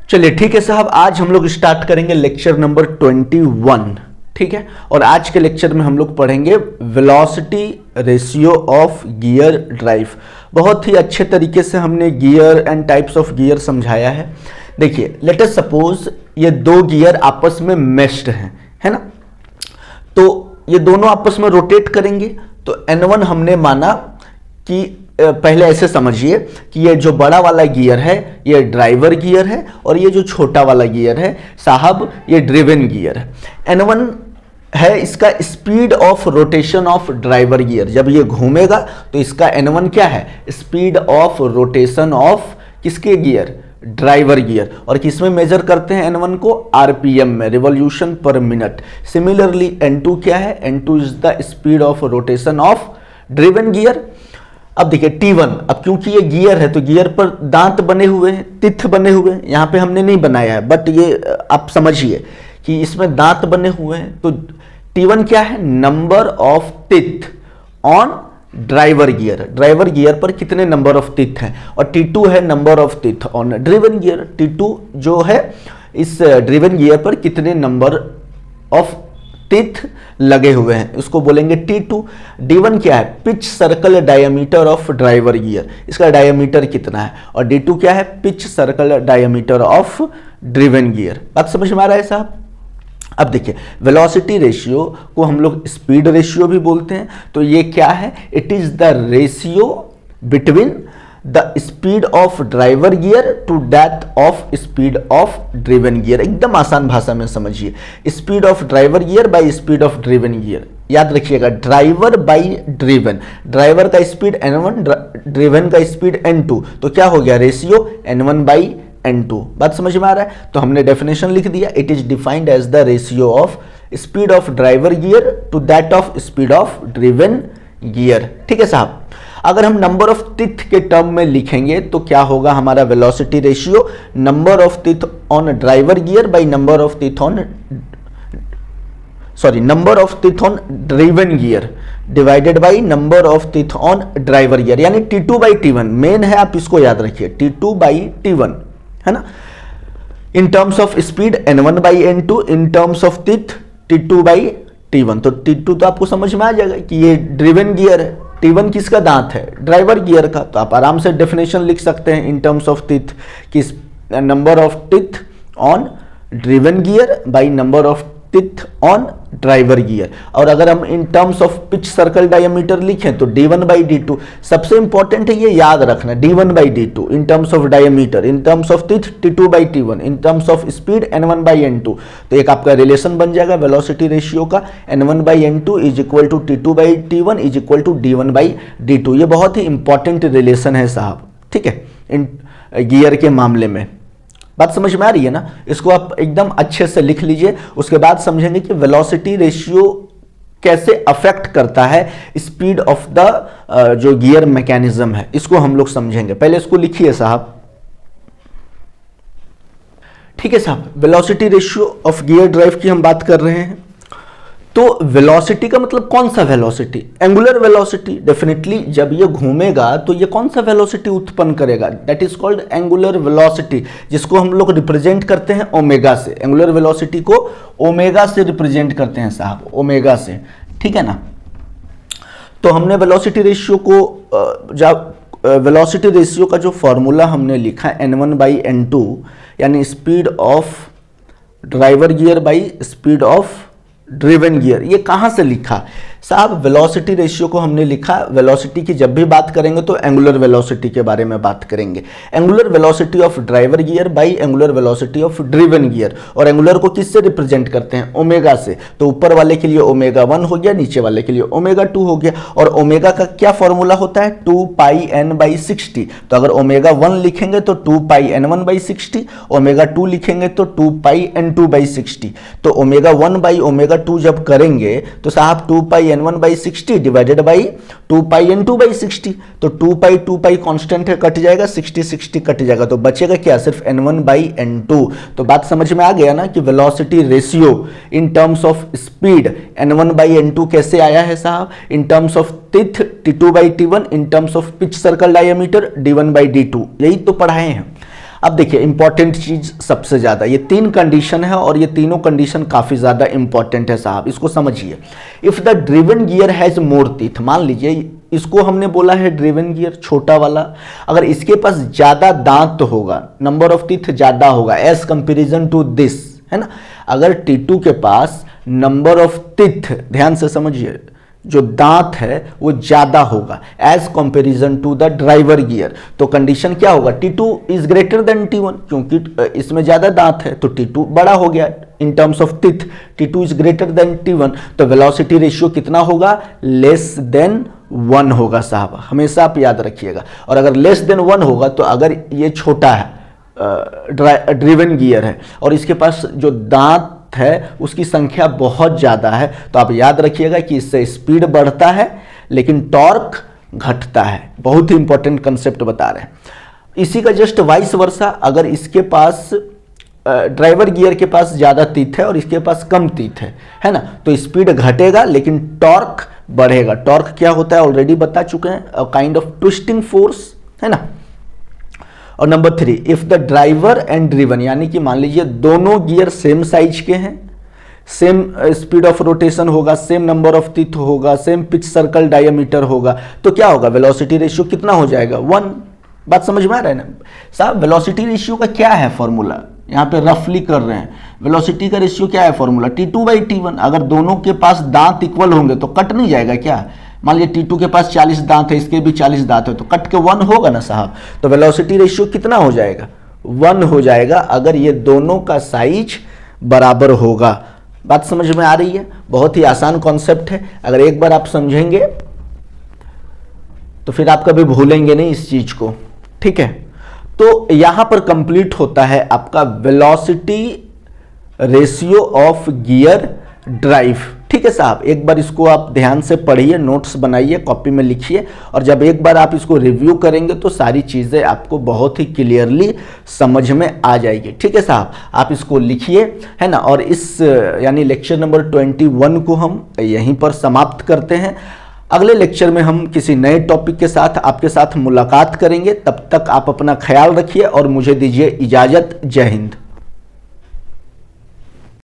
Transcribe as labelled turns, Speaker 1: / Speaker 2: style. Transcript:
Speaker 1: चलिए ठीक है साहब, आज हम लोग स्टार्ट करेंगे लेक्चर नंबर 21। ठीक है, और आज के लेक्चर में हम लोग पढ़ेंगे velocity ratio of gear drive. बहुत ही अच्छे तरीके से हमने gear and types of gear समझाया है। देखिए, लेट अस सपोज ये दो गियर आपस में मेश्ड हैं, है ना। तो ये दोनों आपस में रोटेट करेंगे। तो N1 हमने माना कि पहले ऐसे समझिए कि ये जो बड़ा वाला गियर है ये ड्राइवर गियर है और ये जो छोटा वाला गियर है साहब ये ड्रिवन गियर है। N1 है इसका speed of rotation of driver gear. जब ये घूमेगा तो इसका N1 क्या है? स्पीड ऑफ रोटेशन ऑफ किसके गियर? Driver gear. और किसमें मेजर करते हैं N1 को? आरपीएम में, रिवॉल्यूशन पर मिनट। सिमिलरली N2 क्या है? N2 is the speed of rotation of driven gear. अब देखिए T1, अब क्योंकि ये गियर है तो गियर पर दांत बने हुए हैं, तिथ बने हुए हैं। यहाँ पे हमने नहीं बनाया है, बट ये आप समझिए कि इसमें दांत बने हुए हैं। तो T1 क्या है? नंबर ऑफ तिथ on driver gear. Driver gear पर कितने नंबर ऑफ तिथ हैं। और T2 है नंबर ऑफ तिथ ऑन ड्रिवन गियर। T2 जो है इस ड्रिवन गियर पर कितने नंबर ऑफ तिथ लगे हुए हैं, उसको बोलेंगे T2। D1 क्या है? Pitch circle diameter of driver gear, इसका डायमीटर कितना है। और D2 क्या है? Pitch circle diameter of driven gear. बात समझ में आ रहा है साहब? अब देखिए, वेलोसिटी रेशियो को हम लोग स्पीड रेशियो भी बोलते हैं। तो ये क्या है? It is the ratio between the speed of driver gear to that of speed of driven gear. एकदम आसान भाषा में समझिए, speed of driver gear by speed of driven gear. याद रखिएगा, ड्राइवर बाई ड्रिवन। ड्राइवर का स्पीड N1, ड्रिवन का speed N2। तो क्या हो गया? Ratio N1 by N2। बात समझ में आ रहा है? तो हमने डेफिनेशन लिख दिया, it is defined as the ratio of speed of driver gear to that of speed of driven gear. ठीक है साहब। अगर हम नंबर ऑफ तिथ के टर्म में लिखेंगे तो क्या होगा हमारा वेलोसिटी रेशियो? नंबर ऑफ तिथ on driver gear by number of तिथ ऑन नंबर ऑफ तिथ on driven gear divided by number of तिथ ऑन ड्राइवर गियर, यानी T2 बाई T1। मेन है, आप इसको याद रखिए, T2 बाई T1, है ना। In terms of speed N1 by N2, in terms of तिथ T2 बाई T1। तो T2 तो आपको समझ में आ जाएगा कि ये ड्रिवन गियर है। T1 किसका दांत है? ड्राइवर गियर का। तो आप आराम से डेफिनेशन लिख सकते हैं इन टर्म्स ऑफ तिथ कि नंबर ऑफ तिथ on driven gear by number of तिथ ऑन ड्राइवर गियर। और अगर हम in terms of pitch circle diameter लिखें तो D1 बाई D2। सबसे इंपॉर्टेंट है ये याद रखना, D1 by D2 in terms of diameter, in terms of तिथ T2 by T1, in terms of speed N1 by N2। तो एक आपका रिलेशन बन जाएगा वेलोसिटी रेशियो का, N1 by N2 is equal to T2 by T1 is equal to D1 by D2। ये बहुत ही important relation है साहब, ठीक है, इन गियर के मामले में। बात समझ में आ रही है ना? इसको आप एकदम अच्छे से लिख लीजिए, उसके बाद समझेंगे कि वेलोसिटी रेशियो कैसे अफेक्ट करता है स्पीड ऑफ द जो गियर मैकेनिज्म है, इसको हम लोग समझेंगे। पहले इसको लिखिए साहब। ठीक है साहब, velocity ratio of gear drive की हम बात कर रहे हैं। तो वेलोसिटी का मतलब कौन सा वेलोसिटी? Angular velocity. डेफिनेटली जब ये घूमेगा तो ये कौन सा वेलोसिटी उत्पन्न करेगा? That is called angular velocity, जिसको हम लोग रिप्रेजेंट करते हैं ओमेगा से। एंगुलर वेलोसिटी को ओमेगा से रिप्रेजेंट करते हैं साहब, ओमेगा से। ठीक है ना। तो हमने वेलोसिटी रेशियो को जब वेलोसिटी रेशियो का जो फॉर्मूला हमने लिखा है N1 बाई N2, यानी speed of driver gear by speed of driven gear. ये कहाँ से लिखा साहब? वेलोसिटी रेशियो को हमने लिखा, वेलोसिटी की जब भी बात करेंगे तो एंगुलर वेलोसिटी के बारे में बात करेंगे। Angular velocity of driver gear by angular velocity of driven gear. और एंगुलर को किससे रिप्रेजेंट करते हैं? ओमेगा से। तो ऊपर वाले के लिए ओमेगा 1 हो गया, नीचे वाले के लिए ओमेगा 2 हो गया। और ओमेगा का क्या फॉर्मूला होता है? 2 पाई n बाई 60। तो अगर ओमेगा 1 लिखेंगे तो 2 पाई n1 बाई 60, ओमेगा 2 लिखेंगे तो 2 पाई n2 बाई 60। तो ओमेगा 1 बाई ओमेगा 2 जब करेंगे तो साहब 2 पाई n1 by 60 divided by 2 pi n2 by 60। तो 2 पाई कांस्टेंट है, कट जाएगा, 60 कट जाएगा, तो बचेगा क्या? सिर्फ n1 बाई n2। तो बात समझ में आ गया ना कि velocity ratio in terms of speed n1 by n2 कैसे आया है साहब? इन टर्म्स ऑफ तिथ T2 by T1, in terms of pitch circle diameter D1 by D2। यही तो पढ़ाए हैं। अब देखिए इंपॉर्टेंट चीज सबसे ज्यादा, ये 3 कंडीशन है और ये तीनों कंडीशन काफी ज्यादा इंपॉर्टेंट है साहब, इसको समझिए। If the driven gear has more teeth, मान लीजिए इसको हमने बोला है ड्रिवन गियर छोटा वाला, अगर इसके पास ज्यादा दांत होगा, नंबर ऑफ टीथ ज्यादा होगा एज कंपेरिजन टू दिस, है ना। अगर T2 के पास नंबर ऑफ टीथ, ध्यान से समझिए, जो दांत है वो ज्यादा होगा as comparison to the driver gear, तो कंडीशन क्या होगा, T2 is greater than T1, क्योंकि इसमें ज्यादा दांत है तो T2 बड़ा हो गया in terms of teeth, T2 is greater than T1, तो वेलोसिटी रेशियो कितना होगा, लेस देन 1 होगा साहब, हमेशा आप याद रखिएगा। और अगर लेस देन 1 होगा तो अगर ये छोटा है ड्रिवन गियर है और इसके पास जो दांत है उसकी संख्या बहुत ज्यादा है, तो आप याद रखिएगा कि इससे स्पीड बढ़ता है लेकिन टॉर्क घटता है। बहुत ही इंपॉर्टेंट कंसेप्ट बता रहे हैं। इसी का जस्ट वाइस वर्सा, अगर इसके पास ड्राइवर गियर के पास ज्यादा टीथ है और इसके पास कम टीथ है ना, तो स्पीड घटेगा लेकिन टॉर्क बढ़ेगा। टॉर्क क्या होता है ऑलरेडी बता चुके हैं, a kind of twisting force, है ना। और number 3, if the driver and driven, यानी कि मान लीजिए दोनों गियर सेम साइज के हैं, सेम स्पीड ऑफ रोटेशन होगा, सेम नंबर ऑफ टीथ होगा, सेम पिच सर्कल डायमीटर होगा, तो क्या होगा, वेलोसिटी रेशियो कितना हो जाएगा, 1। बात समझ में आ रहा है ना साहब। वेलोसिटी रेशियो का क्या है फॉर्मूला, यहाँ पे रफली कर रहे हैं। वेलोसिटी का रेशियो क्या है फॉर्मूला, T2/T1। अगर दोनों के पास दांत इक्वल होंगे तो कट नहीं जाएगा क्या, मान लीजिए T2 के पास 40 दांत है, इसके भी 40 दांत है, तो कट के 1 होगा ना साहब। तो वेलोसिटी रेशियो कितना हो जाएगा, 1 हो जाएगा अगर ये दोनों का साइज बराबर होगा। बात समझ में आ रही है, बहुत ही आसान कॉन्सेप्ट है, अगर एक बार आप समझेंगे तो फिर आप कभी भूलेंगे नहीं इस चीज को, ठीक है। तो यहां पर कंप्लीट होता है आपका velocity ratio of gear drive, ठीक है साहब। एक बार इसको आप ध्यान से पढ़िए, नोट्स बनाइए, कॉपी में लिखिए, और जब एक बार आप इसको रिव्यू करेंगे तो सारी चीज़ें आपको बहुत ही क्लियरली समझ में आ जाएगी, ठीक है साहब। आप इसको लिखिए, है ना। और इस यानी लेक्चर नंबर 21 को हम यहीं पर समाप्त करते हैं। अगले लेक्चर में हम किसी नए टॉपिक के साथ आपके साथ मुलाकात करेंगे। तब तक आप अपना ख्याल रखिए और मुझे दीजिए इजाज़त। जय हिंद।